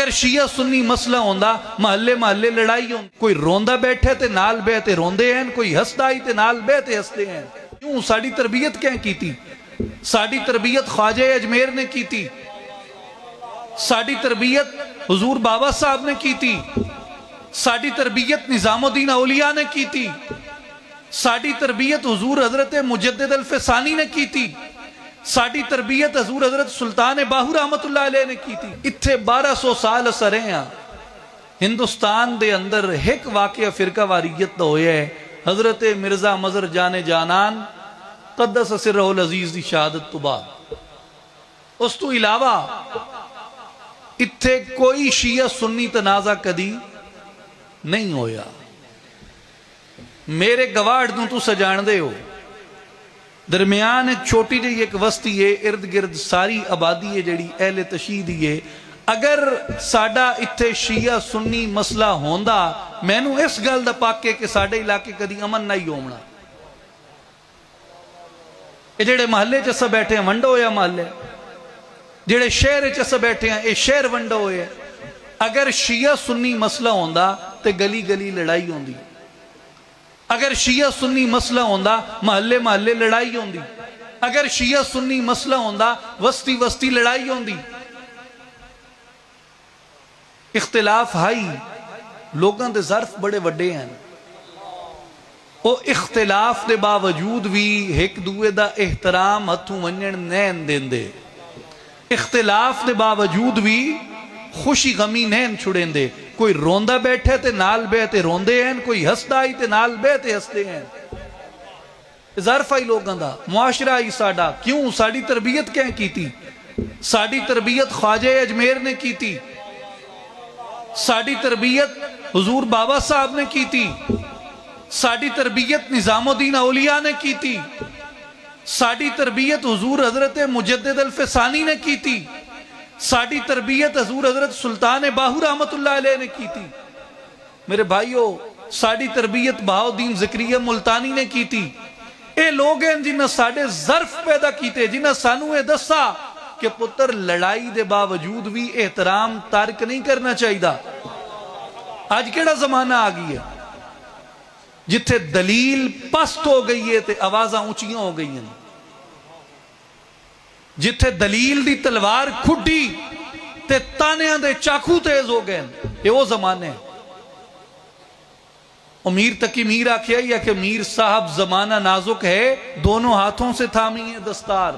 अगर शिया सुन्नी मसला होंदा महल्ले महल्ले लड़ाई होंदी, कोई रोंदा बैठे ते नाल बह ते रोंदे हैं, कोई हसदा आई ते नाल बह ते हसदे हैं। क्यों? साड़ी तरबियत क्या कीती? साड़ी तरबियत ख्वाजा अजमेर ने कीती, साड़ी तरबियत हुजूर बाबा साहब ने कीती, साड़ी तरबियत निजामुद्दीन औलिया ने कीती, साड़ी तरबियत हुजूर हजरत मुजद्दिद अल फसानी ने कीती, साड़ी तरबियत हजूर हजरत सुल्तान बाहू रहमतुल्लाह अलैह ने की थी। इत्थे 1200 साल अस रहे हैं। हिंदुस्तान दे अंदर एक वाकया फिरका वारियत दा होया है, हजरत मिर्जा मजर जाने जानान कद्दस सिर्रहुल अजीज दी शहादत तो बाद। उस तो इलावा इत्थे कोई शिया सुन्नी तनाजा कदी नहीं होया। मेरे गवाड़ नूं तुस जानदे हो, दरम्यान एक छोटी जी एक बस्ती है, इर्द गिर्द सारी आबादी है जिहड़ी अहले तशीद ही है। अगर साडा इत्थे शिया सुन्नी मसला होंदा, मैनू इस गल दा पाके कि साडे इलाके कदी अमन नहीं होना। ये जेड़े महल्ले च अस बैठे हैं वंडो होया महल्ले, जेड़े शहर च अस बैठे हैं ये शहर वंडो होया। अगर शिया सुन्नी मसला होंदा ते गली गली लड़ाई होंदी, अगर शिया सुन्नी मसला होंदा महल्ले महल्ले लड़ाई होंदी, अगर शिया सुन्नी मसला होंदा वस्ती वस्ती लड़ाई होंदी। इख्तिलाफ हाई, लोगों के ज़र्फ बड़े वड्डे हैं, वो इख्तिलाफ के बावजूद भी एक दूए का एहतराम हथों वंजन नैन देंदे, इख्तिलाफ के बावजूद भी खुशी गमी नैन छुड़ेंदे। कोई रोंदा बैठे ते नाल बह ते रोंदे हैं, कोई हसदा आई ते नाल बह ते हसदे हैं। ज़र्फ आई लोगों का, मुआशरा आई साडा। क्यों? साड़ी तरबियत क्या कीती? साड़ी तरबियत ख्वाजा अजमेर ने कीती, साड़ी तरबियत हुजूर बाबा साहब ने कीती, साड़ी तरबियत निजामुद्दीन औलिया ने कीती, साड़ी तरबियत हुजूर हजरत मुजद्दिद अल फसानी ने कीती, साड़ी तरबियत हजूर हजरत सुल्तान बाहू रहमतुल्लाह अलैह ने की थी। मेरे भाइयों, साड़ी तरबियत बहाउद्दीन ज़करिया मुल्तानी ने की थी। ये लोग हैं जिन्हें साढ़े ज़र्फ पैदा किए, जिन्हें सानू ये दसा कि पुत्र लड़ाई के बावजूद भी एहतराम तर्क नहीं करना चाहिए। अज केड़ा जमाना आ गई है जिथे दलील पस्त हो गई है ते आवाज़ां ऊंचियां हो गई हैं, जिथे दलील दी तलवार खुडी ते तानियां दे चाकू तेज हो गए। ये वो जमाने। मीर तकी मीर आखिया ही है कि मीर साहब जमाना नाजुक है, दोनों हाथों से थामी है दस्तार।